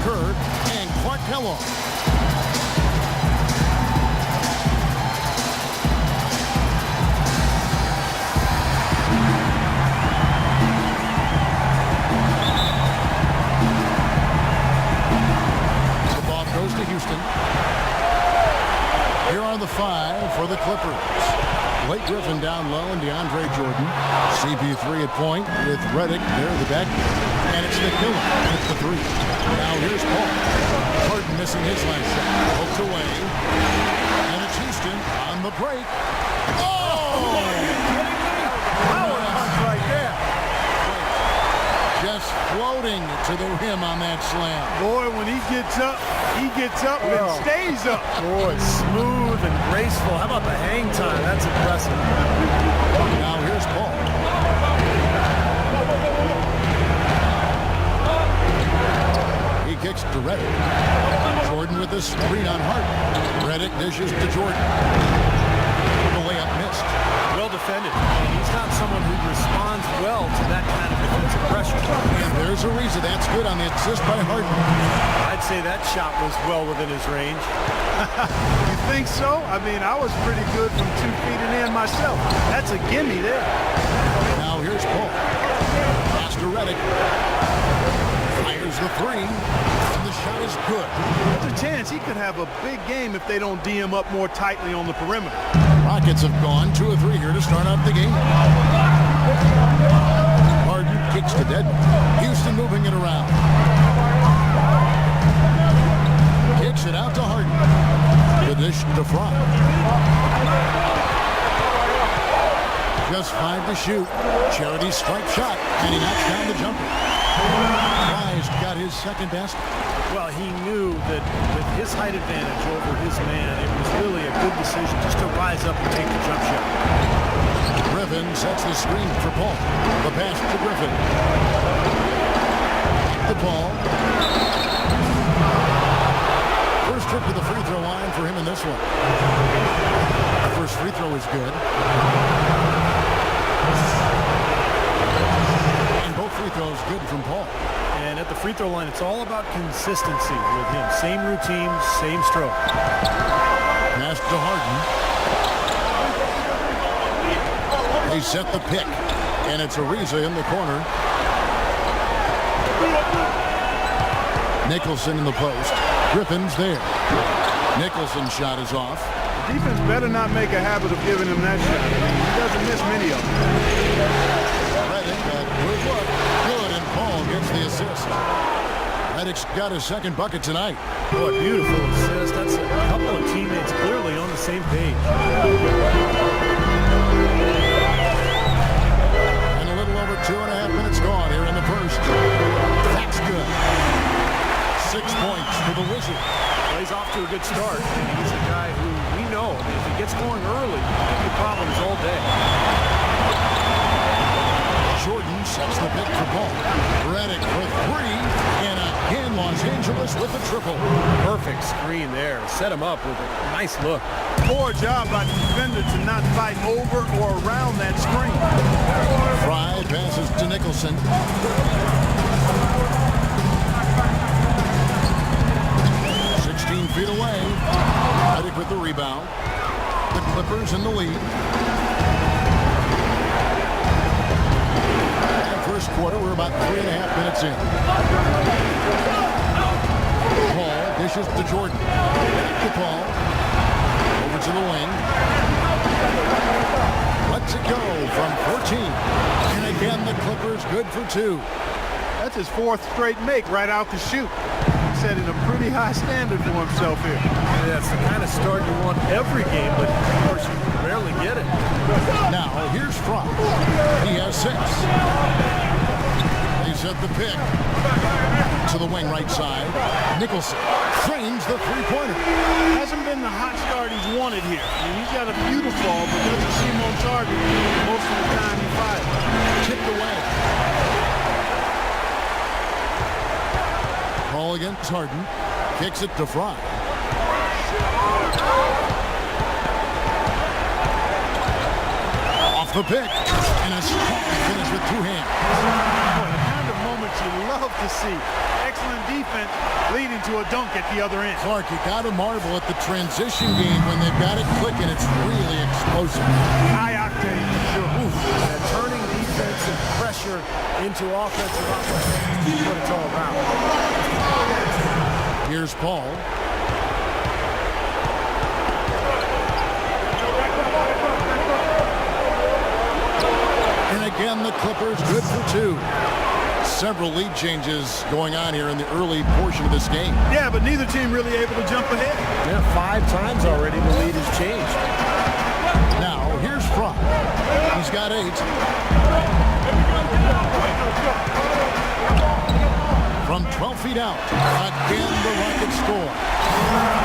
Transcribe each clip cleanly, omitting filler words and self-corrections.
Kerr and Clark Kellogg. The ball goes to Houston. Here are the 5 for the Clippers. Blake Griffin down low and DeAndre Jordan. CP3 at point with Redick near the deck. And it's McMillan with the 3. Now here's Paul. Harden missing his last shot. Poked away. And it's Houston on the break. Oh! Power punch right there. Just floating to the rim on that slam. Boy, when he gets up and stays up. Boy, smooth and graceful. How about the hang time? That's impressive. Now here's Paul. He kicks to Redick. Jordan with the screen on Harden. Redick dishes to Jordan. The layup missed. Well defended. He's not someone who responds well to that kind of defensive pressure. And there's a reason that's good on the assist by Harden. I'd say that shot was well within his range. You think so? I mean, I was pretty good from 2 feet and in myself. That's a gimme there. Now here's Paul. Pass to Redick. Fires the 3. And the shot is good. There's a chance he could have a big game if they don't D him up more tightly on the perimeter. Rockets have gone 2 of 3 here to start out the game. Harden kicks to Dedmon. Houston moving it around. Kicks it out to Harden. The dish to Fry. Just 5 to shoot. Charity stripe shot, and he knocks down the jumper. Fry's got his second basket. Well, he knew that with his height advantage over his man, it was really a good decision just to rise up and take the jump shot. Griffin sets the screen for Paul. The pass to Griffin. The ball. First trip to the free throw line for him in this one. The first free throw is good. And both free throws good from Paul. And at the free throw line, it's all about consistency with him. Same routine, same stroke. Pass to Harden. They set the pick. And it's Ariza in the corner. Nicholson in the post. Griffin's there. Nicholson's shot is off. The defense better not make a habit of giving him that shot. He doesn't miss many of them. Redick, good look. Good, and Paul gets the assist. Redick's got his second bucket tonight. Boy, beautiful assist. That's a couple of teammates clearly on the same page. And a little over 2.5 minutes gone here in the first. That's good. 6 points for the Wizards. Well, he's off to a good start. And he's a guy who we know, if he gets going early, he'll be problems all day. Jordan sets the pick for Paul. Redick for 3. And again, Los Angeles with the triple. Perfect screen there. Set him up with a nice look. Poor job by the defender to not fight over or around that screen. Fry passes to Nicholson. 16 feet away. Redick with the rebound. The Clippers in the lead. First quarter, we're about 3.5 minutes in. Paul dishes to Jordan. To Paul. Over to the wing. Lets it go from 14. And again, the Clippers good for 2. That's his 4th straight make right out the chute. Setting a pretty high standard for himself here. That's the kind of start you want every game, but of course you rarely get it. Now, here's Fry. He has 6. He set the pick to the wing right side. Nicholson frames the three-pointer. Hasn't been the hot start he's wanted here. I mean, he's got a beautiful ball, but doesn't seem on target most of the time he fires. Tipped away. Paul against Harden. Kicks it to Fry. Off the pick. And a strong finish with 2 hands. Boy, the kind of moments you love love to see. Excellent defense leading to a dunk at the other end. Clark, you got to marvel at the transition game when they've got it clicking. It's really explosive. High octane, sure. Turning defensive pressure into offensive opportunity is what it's all about. Here's Paul. And again, the Clippers good for two. Several lead changes going on here in the early portion of this game. Yeah, but neither team really able to jump ahead. Yeah, 5 times already the lead has changed. Now, here's Fry. He's got 8. From 12 feet out, again the Rockets score.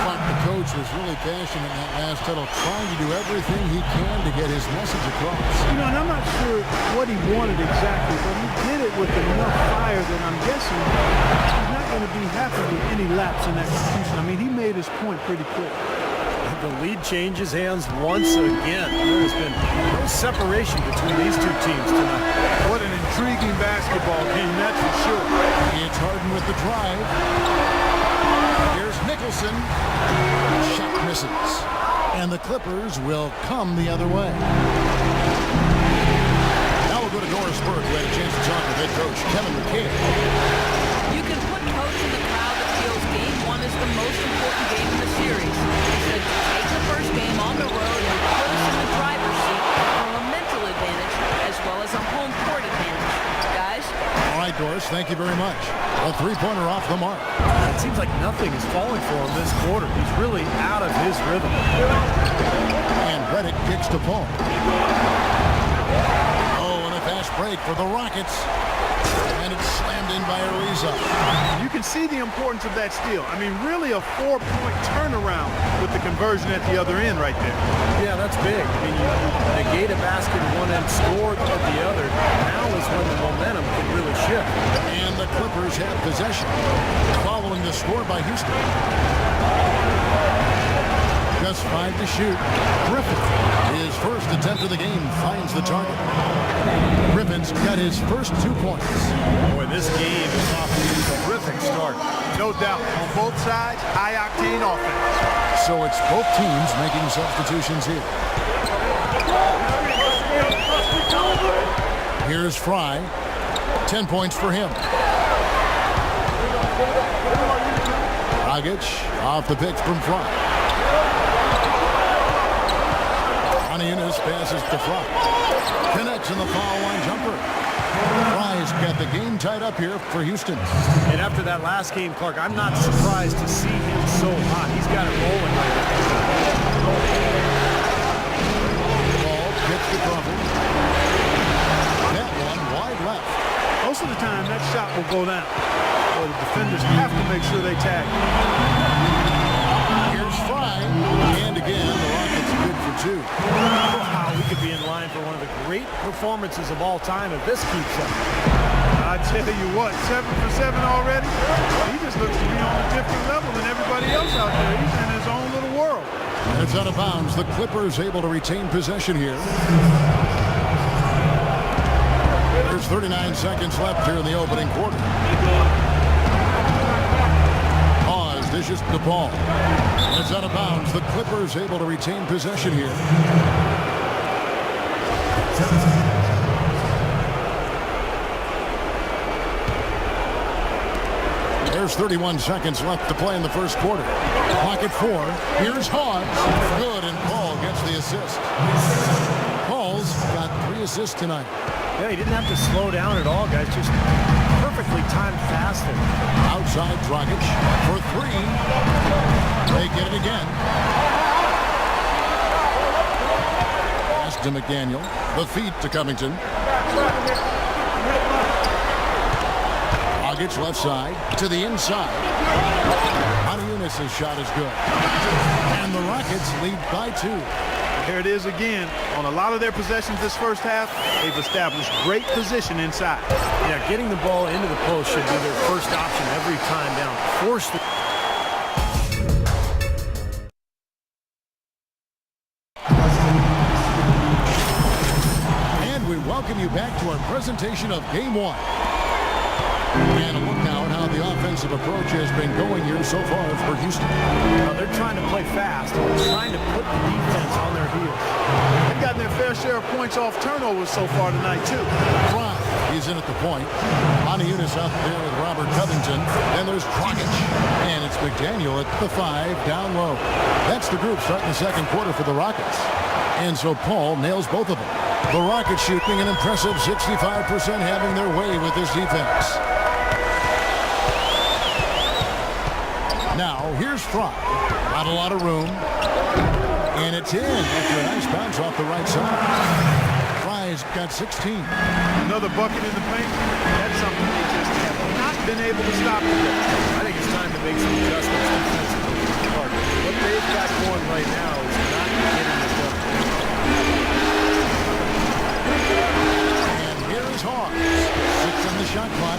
Clark, the coach, was really passionate in that last huddle, trying to do everything he can to get his message across. You know, and I'm not sure what he wanted exactly, but he did it with enough fire that I'm guessing he's not going to be happy with any lapse in execution. I mean, he made his point pretty clear. The lead changes hands once again. There's been no separation between these two teams tonight. What an intriguing basketball game, that's for sure. It's Harden with the drive. Here's Nicholson. Shot misses. And the Clippers will come the other way. Now we'll go to Norrisburg. We had a chance to talk with head coach Kevin McCabe. You can put coach in the crowd that feels game 1 is the most important game in the series. He said, take the first game on the road and put us in the driver's seat for a mental advantage as well as a home court advantage. Guys? All right, Doris, thank you very much. A three-pointer off the mark. It seems like nothing is falling for him this quarter. He's really out of his rhythm. And Reddick kicks to Paul. Oh, and a fast break for the Rockets. And it's slammed in by Ariza. You can see the importance of that steal. I mean, really a 4-point turnaround with the conversion at the other end right there. Yeah, that's big. I mean, you negate a basket at one end, scored at the other. Now is when the momentum can really shift. And the Clippers have possession. Following the score by Houston. Just 5 to shoot. Griffin, his first attempt of the game, finds the target. Griffin's got his first 2 points. Boy, this game is off to a terrific start. No doubt. On both sides, high-octane offense. So it's both teams making substitutions here. Here's Fry. 10 points for him. Dragic off the pick from Fry. Yunus passes to Fry. Connects in the foul line jumper. Fry's got the game tied up here for Houston. And after that last game, Clark, I'm not surprised to see him so hot. He's got it rolling right now. Ball gets the Crawford. That one wide left. Most of the time, that shot will go down. So the defenders have to make sure they tag. Here's Fry. And again, the Rockets good for 2. Wow, we could be in line for one of the great performances of all time if this keeps up. I tell you what, 7 for 7 already. He just looks to be on a different level than everybody else out there. He's in his own little world. It's out of bounds. The Clippers able to retain possession here. There's 39 seconds left here in the opening quarter. Pause, dishes the ball. It's out of bounds. The Clippers able to retain possession here. There's 31 seconds left to play in the first quarter. Clock at 4. Here's Hawes. Good, and Paul gets the assist. Paul's got 3 assists tonight. Yeah, he didn't have to slow down at all, guys. Just perfectly timed pass there. Outside Dragic for 3. They get it again. Pass to McDaniel. The feed to Covington. Dragic left side to the inside. Yunus' shot is good. And the Rockets lead by 2. Here it is again. On a lot of their possessions this first half, they've established great position inside. Yeah, getting the ball into the post should be their first option every time down. Force the... And we welcome you back to our presentation of Game 1. And a look now at how the offensive approach has been going here so far for Houston. Well, they're trying to play fast, trying to put the defense on their heels. They've gotten their fair share of points off turnovers so far tonight, too. Fry, he's in at the point. Monteunice out there with Robert Covington. Then there's Dragic. And it's McDaniel at the 5, down low. That's the group starting the second quarter for the Rockets. And so Paul nails both of them. The Rockets shooting an impressive 65%, having their way with this defense. Now, here's Fry. Not a lot of room. And it's in after a nice bounce off the right side. Fry's got 16. Another bucket in the paint. That's something they just have not been able to stop today. I think it's time to make some adjustments defensively. What they've got going right now is not getting this done. And here is Hawes. 6 on the shot clock.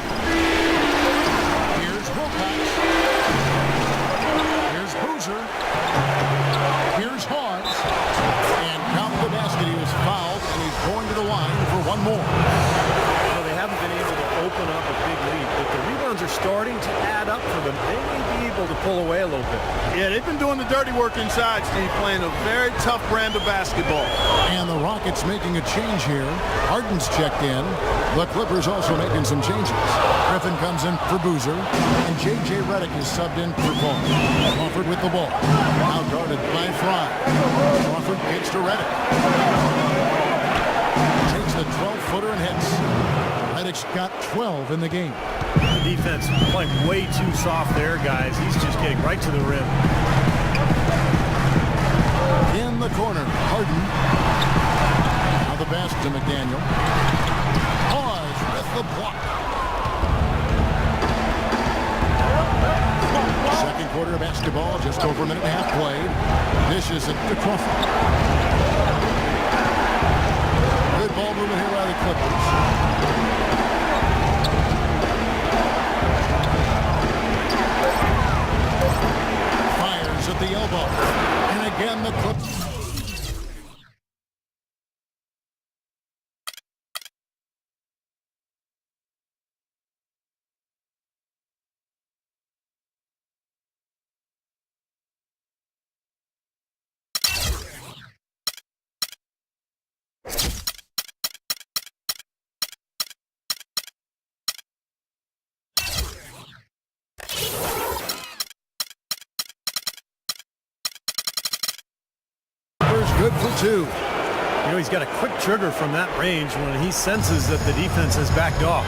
Here's Wilcox. Here's Boozer. Here's Hawes. And count the basket. He was fouled, and he's going to the line for one more. So they haven't been able to open up a big lead, but the rebounds are starting to add up for them. They may be able to pull away a little bit. Yeah, they've been doing the dirty work inside, Steve, playing a very tough brand of basketball. And the Rockets making a change here. Harden's checked in. The Clippers also making some changes. Griffin comes in for Boozer, and J.J. Redick is subbed in for Paul. Crawford with the ball. Now guarded by Fry. Crawford kicks to Redick. Takes the 12-footer and hits. Redick's got 12 in the game. The defense playing way too soft there, guys. He's just getting right to the rim. In the corner, Harden. Now the basket to McDaniel. Hawes with the block. Second quarter of basketball, just over a minute and a half played. Dishes it to Crawford. Good ball movement here by the Clippers. Fires at the elbow. And again the Clippers. Good for 2. You know, he's got a quick trigger from that range when he senses that the defense has backed off.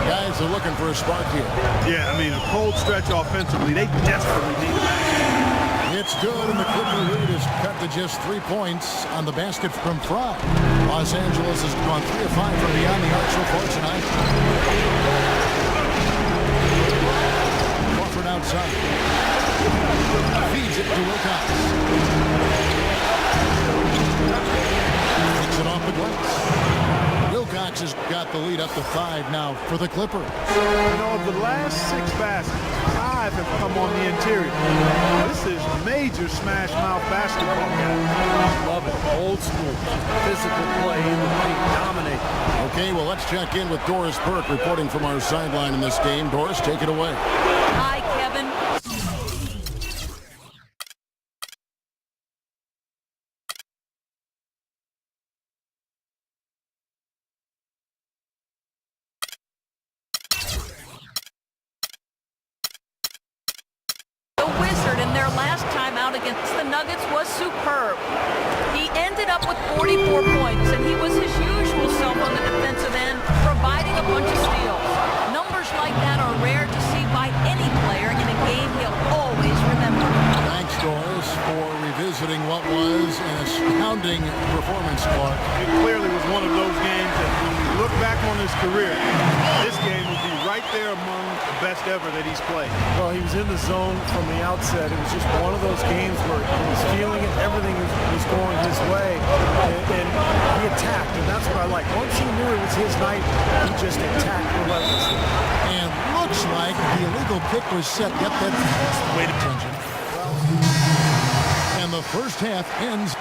Guys are looking for a spark here. Yeah, I mean, a cold stretch offensively. They desperately need a basket. It's good, and the Clipper lead is cut to just 3 points on the basket from Fry. Los Angeles has gone 3 of 5 from beyond the arc so far tonight. Crawford outside. Feeds it to Wilcox. Takes it off the glass. Wilcox has got the lead up to 5 now for the Clippers. You know, of the last 6 baskets, 5 have come on the interior. This is major smash mouth basketball, guys. Love it. Old school. Physical play in the paint. Dominate. Okay, well, let's check in with Doris Burke reporting from our sideline in this game. Doris, take it away. Hi, Kevin. In their last time out against the Nuggets was superb. He ended up with 44 points, and he was his usual self on the defensive end, providing a bunch of steals. Numbers like that are rare to see by any player in a game he'll always remember. Thanks, Doris, for revisiting what was an astounding performance, Clark. It clearly was one of those games that when you look back on his career, this game would be right there among the best ever that he's played. Well, he was in the zone from the outset. It was just one of those games where he was feeling it. Everything was going his way. And he attacked, and that's what I like. Once he knew it was his night, he just attacked relentlessly. And looks like the illegal kick was set. Yep, that's the way to attention. And the first half ends.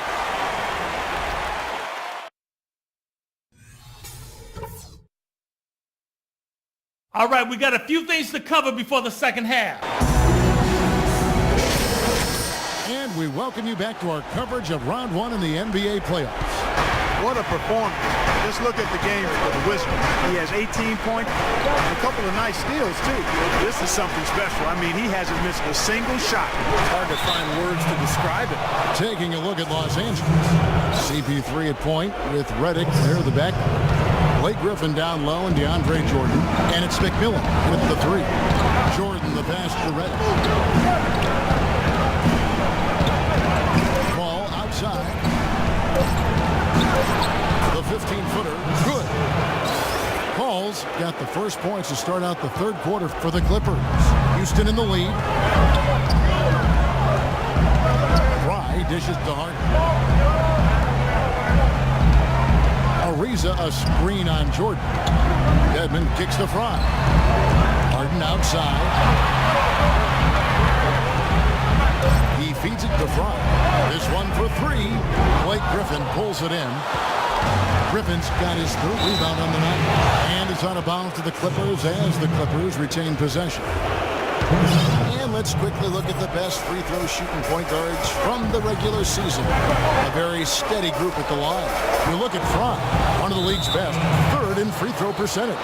All right, we got a few things to cover before the second half. And we welcome you back to our coverage of round one in the NBA playoffs. What a performance. Just look at the game for the Wizards. He has 18 points and a couple of nice steals, too. This is something special. I mean, he hasn't missed a single shot. It's hard to find words to describe it. Taking a look at Los Angeles. CP3 at point with Redick near the back. Blake Griffin down low and DeAndre Jordan. And it's McMillan with the three. Jordan the pass to Redick. Ball outside. The 15-footer, good. Paul's got the first points to start out the third quarter for the Clippers. Houston in the lead. Fry dishes to Harden. Ariza a screen on Jordan. Dedmon kicks to Fry. Harden outside. He feeds it to Fry. This one for three. Blake Griffin pulls it in. Griffin's got his third rebound on the night. And it's out of bounds to the Clippers as the Clippers retain possession. And let's quickly look at the best free throw shooting point guards from the regular season. A very steady group at the line. You look at Fry, one of the league's best, third in free throw percentage.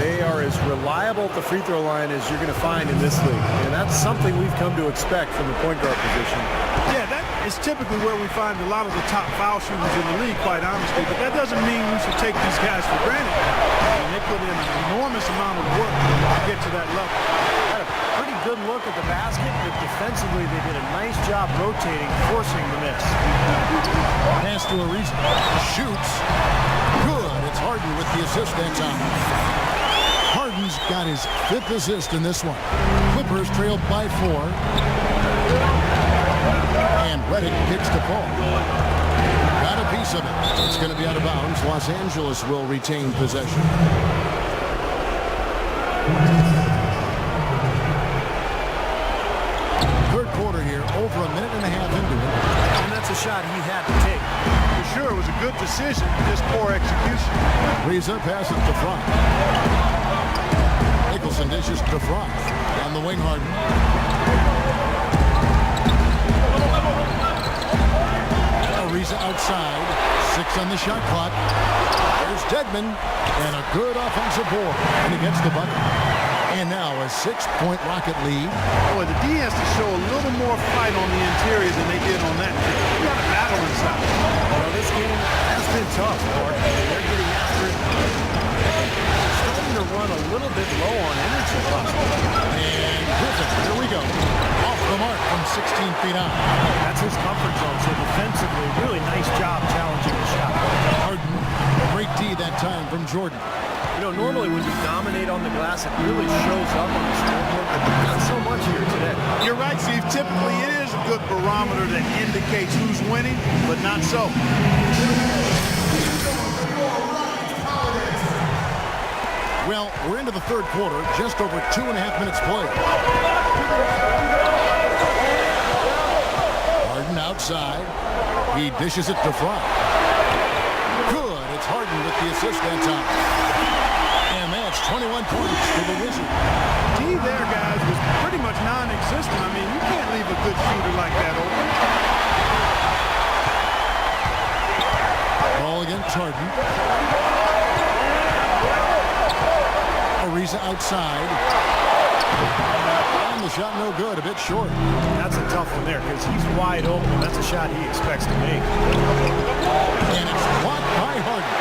They are as reliable at the free throw line as you're going to find in this league. And that's something we've come to expect from the point guard position. Yeah, that is typically where we find a lot of the top foul shooters in the league, quite honestly. But that doesn't mean we should take these guys for granted. I mean, they put in an enormous amount of work to get to that level. Pretty good look at the basket, but defensively they did a nice job rotating, forcing the miss. Pass to Ariza. Shoots. Good. It's Harden with the assist that time. Harden's got his fifth assist in this one. Clippers trailed by 4. And Redick kicks to Paul. Got a piece of it. It's going to be out of bounds. Los Angeles will retain possession. Third quarter here, over a minute and a half into it. And that's a shot he had to take. For sure, it was a good decision, just poor execution. Ariza passes to Fry. Nicholson dishes to Fry. On the wing, Harden. Ariza outside. 6 on the shot clock. There's Dedmon. And a good offensive board. And he gets the bucket. And now a 6-point Rocket lead. Boy, the D has to show a little more fight on the interior than they did on that. You got to battle inside. Well, this game has been tough, Mark. They're getting after it. Starting to run a little bit low on energy possibly. And Griffin, here we go. Off the mark from 16 feet out. That's his comfort zone, so defensively, really nice job challenging the shot. Harden, great D that time from Jordan. You know, normally when you dominate on the glass, it really shows up on the scoreboard, but not so much here today. You're right, Steve. Typically, it is a good barometer that indicates who's winning, but not so. Well, we're into the third quarter, just over 2.5 minutes played. Harden outside. He dishes it to Fry. Good. It's Harden with the assist that time. And that's 21 points for the Wizards. D there, guys, was pretty much non-existent. I mean, you can't leave a good shooter like that open. Ball against Harden. Ariza outside. And the shot no good, a bit short. That's a tough one there because he's wide open. That's a shot he expects to make. And it's blocked by Harden.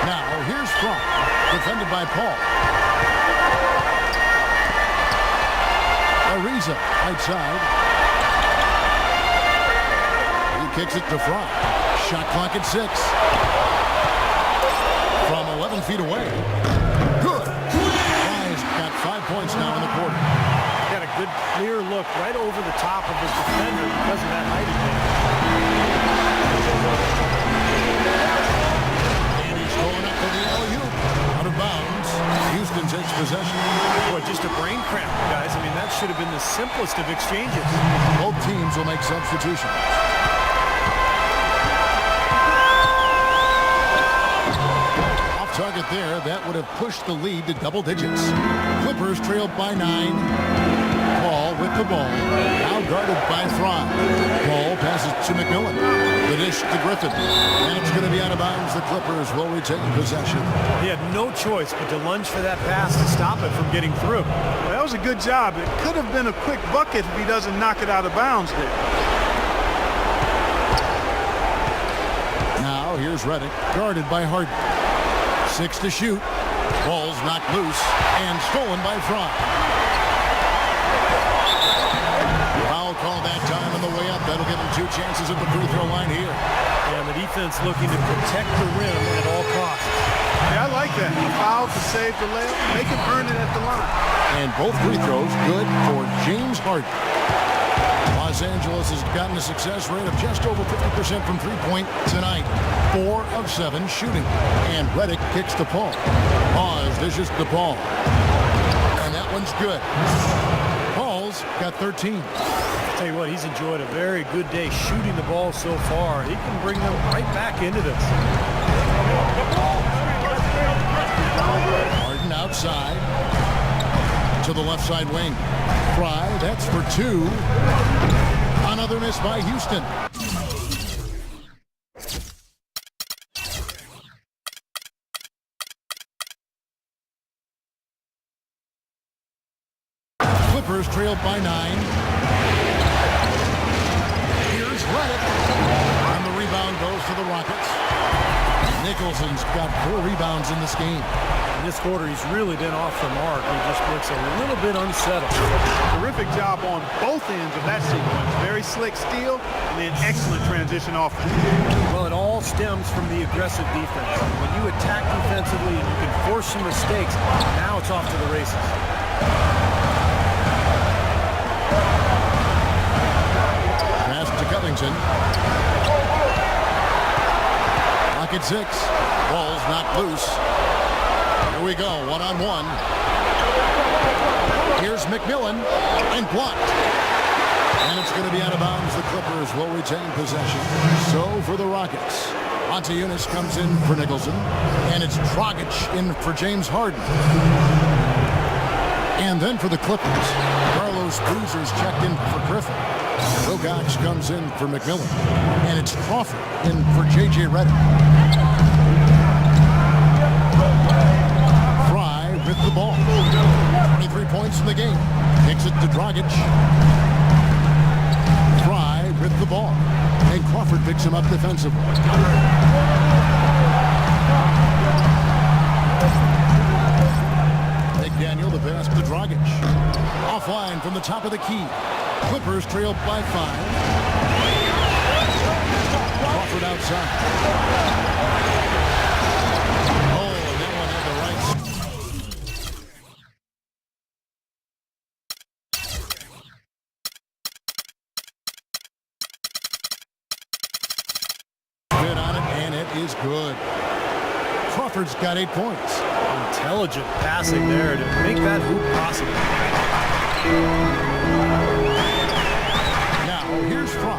Now, here's Fry, defended by Paul. Ariza outside. He kicks it to Fry. Shot clock at 6. From 11 feet away. Good. Fry's got 5 points now in the quarter. Got a good clear look right over the top of his defender because of that height advantage. And he's going up for the LAC. Out of bounds. Houston takes possession. Boy, just a brain cramp, guys. I mean, that should have been the simplest of exchanges. Both teams will make substitutions. target there. That would have pushed the lead to double digits. Clippers trailed by 9. Paul with the ball. Now guarded by Thron. Paul passes to McMillan. The dish to Griffin. And it's going to be out of bounds. The Clippers will retain possession. He had no choice but to lunge for that pass to stop it from getting through. Well, that was a good job. It could have been a quick bucket if he doesn't knock it out of bounds there. Now here's Redick, guarded by Harden. 6 to shoot. Ball's knocked loose and stolen by Thron. Foul call that time on the way up. That'll give him 2 chances at the free throw line here. And the defense looking to protect the rim at all costs. Yeah, I like that. A foul to save the layup. Make him earn it at the line. And both free throws good for James Harden. Los Angeles has gotten a success rate of just over 50% from three-point tonight. 4 of 7 shooting. And Redick kicks to Paul. Pause dishes to Paul. And that one's good. Paul's got 13. I'll tell you what, he's enjoyed a very good day shooting the ball so far. He can bring them right back into this. Harden outside to the left side wing. Fry, that's for 2. Another miss by Houston. Clippers trailed by 9. Here's Redick. And the rebound goes to the Rockets. Nicholson's got 4 rebounds in this game. In this quarter, he's really been off the mark. He just looks a little bit unsettled. Terrific job on both ends of that sequence. Very slick steal and then excellent transition offense. Well, it all stems from the aggressive defense. When you attack defensively and you can force some mistakes, now it's off to the races. Pass to Covington. Lock at 6. Ball's knocked loose. Here we go, 1-on-1. Here's McMillan, and blocked. And it's going to be out of bounds. The Clippers will retain possession. So for the Rockets, Montejunas comes in for Nicholson, and it's Dragic in for James Harden. And then for the Clippers, Carlos Boozer's checked in for Griffin. Wilcox comes in for McMillan, and it's Crawford in for J.J. Redick. With the ball. 23 points in the game. Kicks it to Dragic. Fry with the ball. And Crawford picks him up defensively. McDaniel the pass to Dragic. Offline from the top of the key. Clippers trailed by 5. Crawford outside. Is good. Crawford's got 8 points. Intelligent passing there to make that hoop possible. Now here's Fry,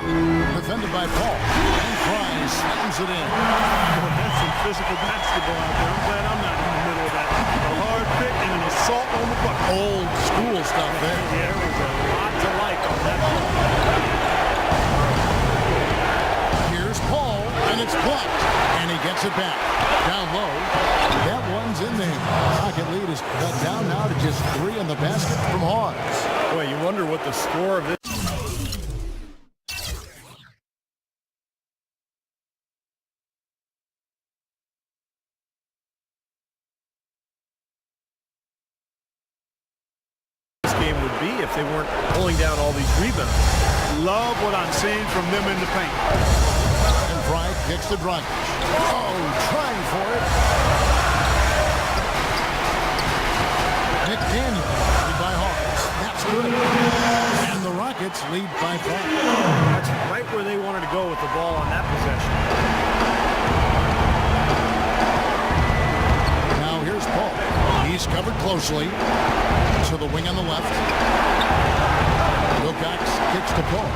defended by Paul, and Fry slams it in. Well, that's some physical basketball out there. I'm glad I'm not in the middle of that. A hard pick and an assault on the bucket. Old school stuff there. Yeah, there was a lot to like on that play. Here's Paul, and it's blocked. And he gets it back. Down low. That one's in there. Rocket lead is cut down now to just 3 in the basket from Hawes. Boy, you wonder what the score of this game would be if they weren't pulling down all these rebounds. Love what I'm seeing from them in the paint. And Fry kicks to Dragic. Oh, trying for it. McDaniel lead by Hawes. That's good. And the Rockets lead by 5. That's right where they wanted to go with the ball on that possession. Now here's Paul. He's covered closely. To the wing on the left. Wilcox kicks to Paul.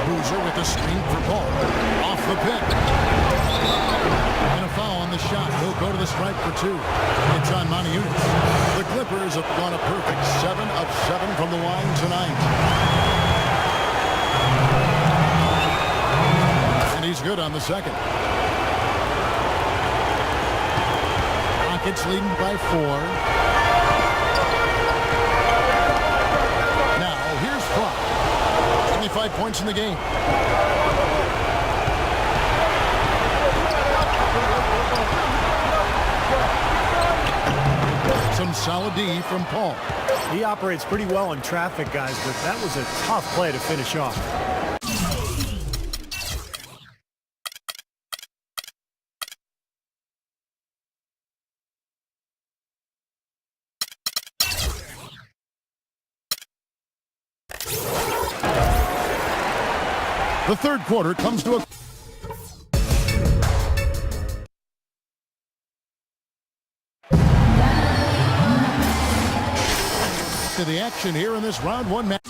Boozer with the screen for Paul. Off the pick. And a foul on the shot. He'll go to the stripe for 2. It's on Monteunitas. The Clippers have gone a perfect 7 of 7 from the line tonight. And he's good on the second. Rockets leading by 4. Now, here's Fry. 25 points in the game. Some solid D from Paul. He operates pretty well in traffic, guys, but that was a tough play to finish off. The third quarter comes to a... to the action here in this round 1 match.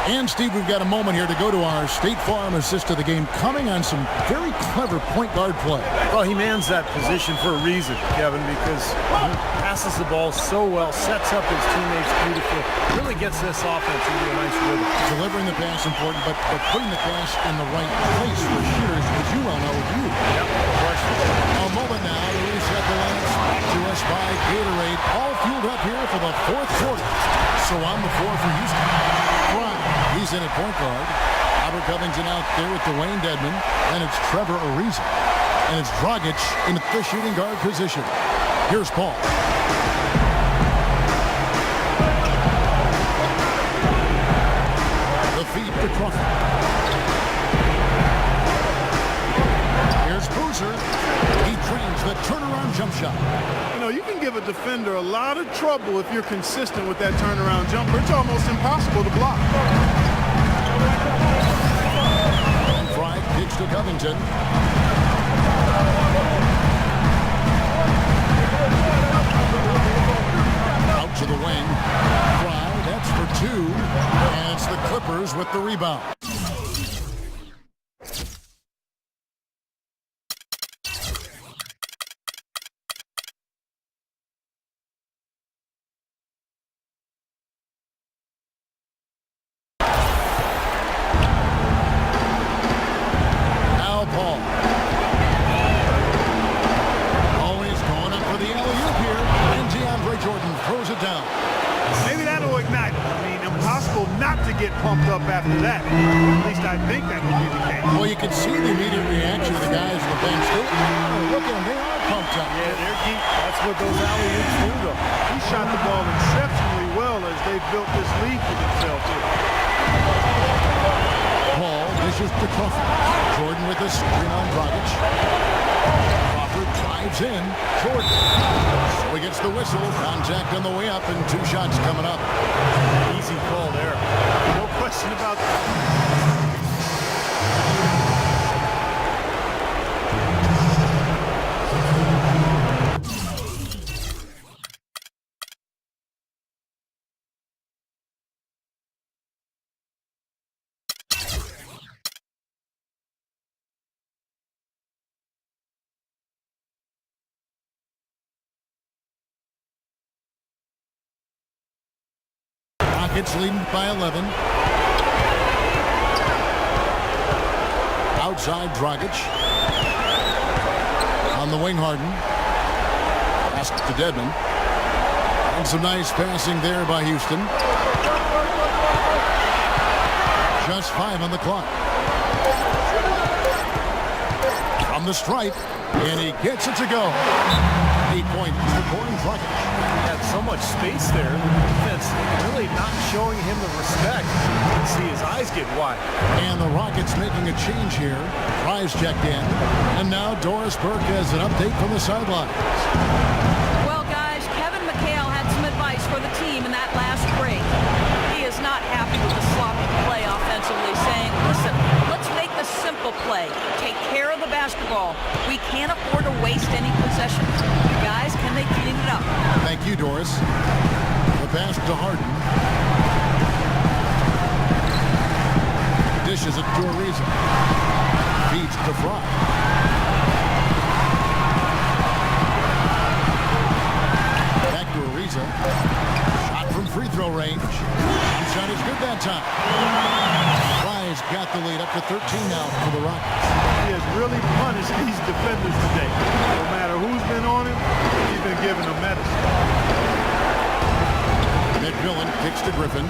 And, Steve, we've got a moment here to go to our State Farm assist of the game, coming on some very clever point guard play. Well, he mans that position for a reason, Kevin, because he passes the ball so well, sets up his teammates beautifully, really gets this offense into a nice rhythm. Delivering the pass important, but putting the pass in the right place for shooters, as you well know, you. Yep, no question. A moment now to reset the lamps. Back to us by Gatorade, all fueled up here for the fourth quarter. So on the floor for Houston. He's in at point guard. Robert Covington out there with Dwayne Dedman. And it's Trevor Ariza. And it's Dragic in the shooting guard position. Here's Paul. The feed to Crawford. Here's Boozer. He trains the turnaround jump shot. You know, you can give a defender a lot of trouble if you're consistent with that turnaround jumper. It's almost impossible to block. And Fry kicks to Covington. Out to the wing. Fry, that's for 2. And it's the Clippers with the rebound. Pumped up after that. At least I think that would be the case. Well, you can see the immediate reaction of the guys on the bench. Look at them, they are pumped up. Yeah, they're deep. That's what those alley-oops do, though. He shot the ball exceptionally well as they built this lead for themselves here. Paul dishes to Crawford. Jordan with the screen on Dragic. Crawford drives in. Jordan. So he gets the whistle. Contact on the way up and 2 shots coming up. Easy call there. No question about that. Rockets leading by 11. Outside Dragic. On the wing, Harden. Pass to Dedman. And some nice passing there by Houston. Just 5 on the clock. From the stripe. And he gets it to go. 8 points for Goran Dragic. He had so much space there. The defense really not showing him the respect. You can see his eyes get wide. And the Rockets making a change here. Fry's checked in. And now Doris Burke has an update from the sidelines. Well, guys, Kevin McHale had some advice for the team in that last break. He is not happy with the sloppy play offensively, saying, listen, let's make the simple play. Take care of the basketball. We can't afford to waste any Fry. Back to Ariza. Shot from free throw range. Shot is good that time. Fry's got the lead up to 13 now for the Rockets. He has really punished these defenders today. No matter who's been on him, he's been giving them medicine. McMillan kicks to Griffin.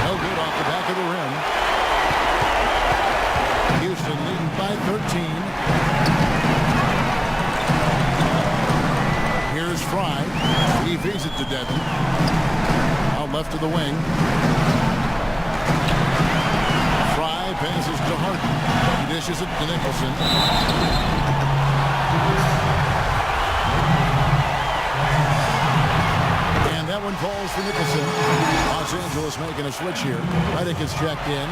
No good off the back of the rim. Houston leading by 13. Here's Fry. He feeds it to Devin. Out left to the wing. Fry passes to Harden. He dishes it to Nicholson. And that one falls for Nicholson. Los Angeles making a switch here. Redick is checked in.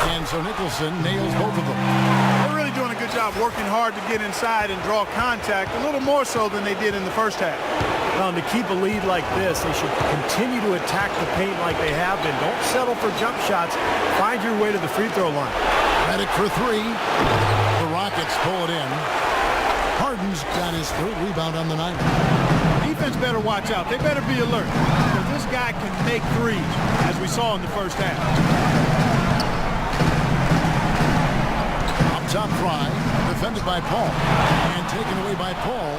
And so Nicholson nails both of them. They're really doing a good job working hard to get inside and draw contact, a little more so than they did in the first half. Well, and to keep a lead like this, they should continue to attack the paint like they have been. Don't settle for jump shots. Find your way to the free throw line. Redick for three. The Rockets pull it in. Harden's got his third rebound on the night. Defense better watch out. They better be alert, because this guy can make threes, as we saw in the first half. Up top, Fry, defended by Paul, and taken away by Paul.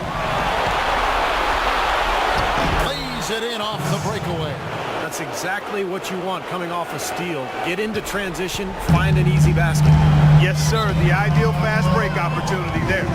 Lays it in off the breakaway. That's exactly what you want coming off a steal. Get into transition, find an easy basket. Yes, sir. The ideal fast break opportunity there.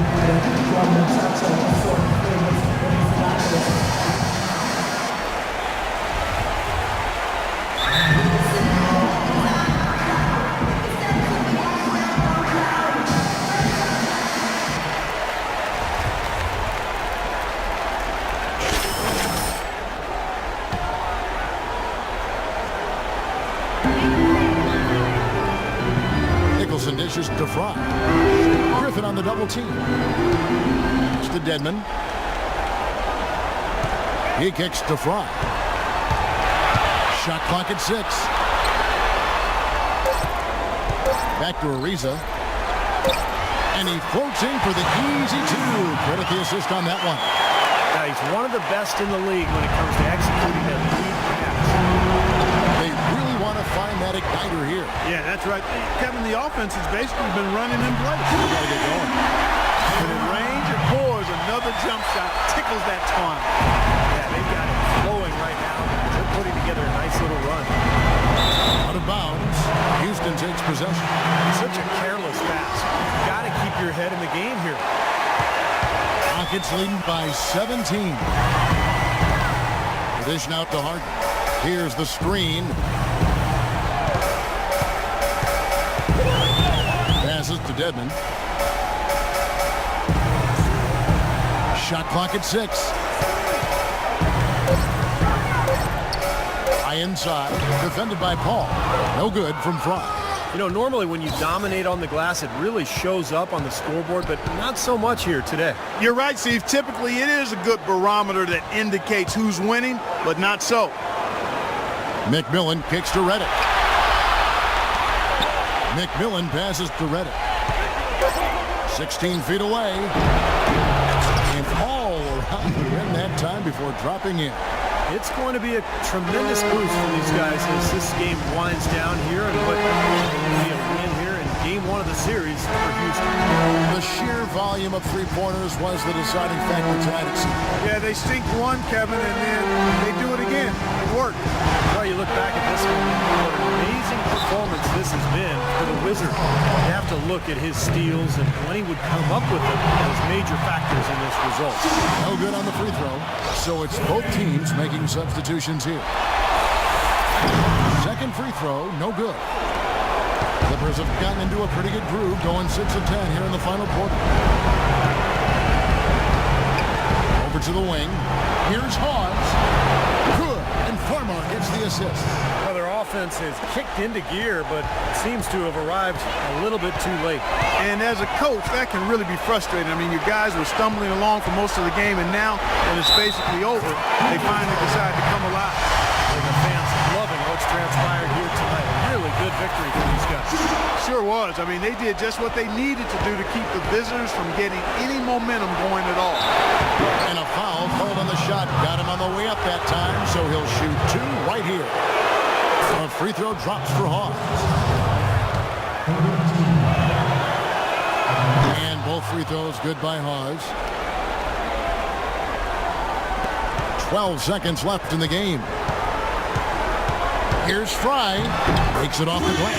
Nicholson dishes to Fry. Griffin on the double team. It's to Dedmon. He kicks to Fry. Shot clock at 6. Back to Ariza. And he floats in for the easy two. Credit the assist on that one. Now, he's one of the best in the league when it comes to executing that lead pass. They really want to find that igniter here. Yeah, that's right. Kevin, the offense has basically been running in place. They got to get going. When it rains, it pours. Another jump shot tickles that twine. Yeah, they've got it flowing right now. They're putting together a nice little run. Out of bounds. Houston takes possession. Such a careless pass. You've got to keep your head in the game here. Rockets leading by 17. Dish out to Harden. Here's the screen. Passes to Dedmon. Shot clock at 6. High inside. Defended by Paul. No good from Fry. You know, normally when you dominate on the glass, it really shows up on the scoreboard, but not so much here today. You're right, Steve. Typically, it is a good barometer that indicates who's winning, but not so. McMillan kicks to Redick. McMillan passes to Redick. 16 feet away. And all around the rim that time before dropping in. It's going to be a tremendous boost for these guys as this game winds down here, and what will be a win here in game 1 of the series for Houston. The sheer volume of three-pointers was the deciding factor tonight, it seemed. Yeah, they sink one, Kevin, and then they do it again. It worked. Well, you look back at this one, what an amazing performance this has been for the Wizard. You have to look at his steals and when he would come up with them as major factors in this result. No good on the free throw, so it's both teams making substitutions here. Second free throw, no good. Clippers have gotten into a pretty good groove, going 6 of 10 here in the final quarter. Over to the wing. Here's Hawes. Good. And Farmer gets the assist. Well, their offense has kicked into gear, but seems to have arrived a little bit too late. And as a coach, that can really be frustrating. I mean, your guys were stumbling along for most of the game, and now, when it's basically over, they finally decide to come alive. And the fans loving what what's transpired here tonight. A really good victory for these guys. Sure was. I mean, they did just what they needed to do to keep the visitors from getting any momentum going at all. And a foul called on the shot. Got him on the way up that time, so he'll shoot 2 right here. A free throw drops for Hawes. And both free throws good by Hawes. 12 seconds left in the game. Here's Fry. Takes it off the glass.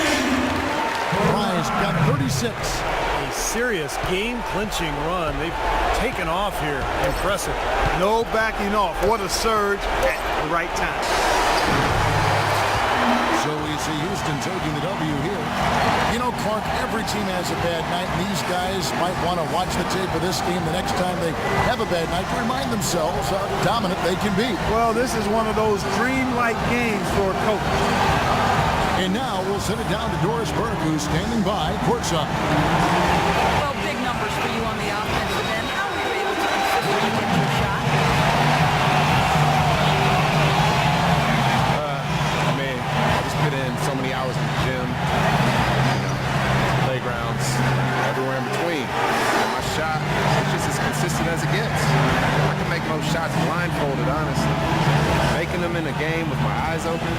Fry's got 36. A serious game-clinching run. They've taken off here. Impressive. No backing off. What a surge at the right time. So we see Houston taking the W here. You know, Clark, every team has a bad night, and these guys might want to watch the tape of this game the next time they have a bad night to remind themselves how dominant they can be. Well, this is one of those dreamlike games for a coach. And now we'll send it down to Doris Burke, who's standing by courtside. Well, big numbers for you on the offensive end. How were you able to consistently get your shot? I just put in so many hours in the gym, playgrounds, everywhere in between. And my shot is just as consistent as it gets. I can make most shots blindfolded, honestly. Making them in a game with my eyes open,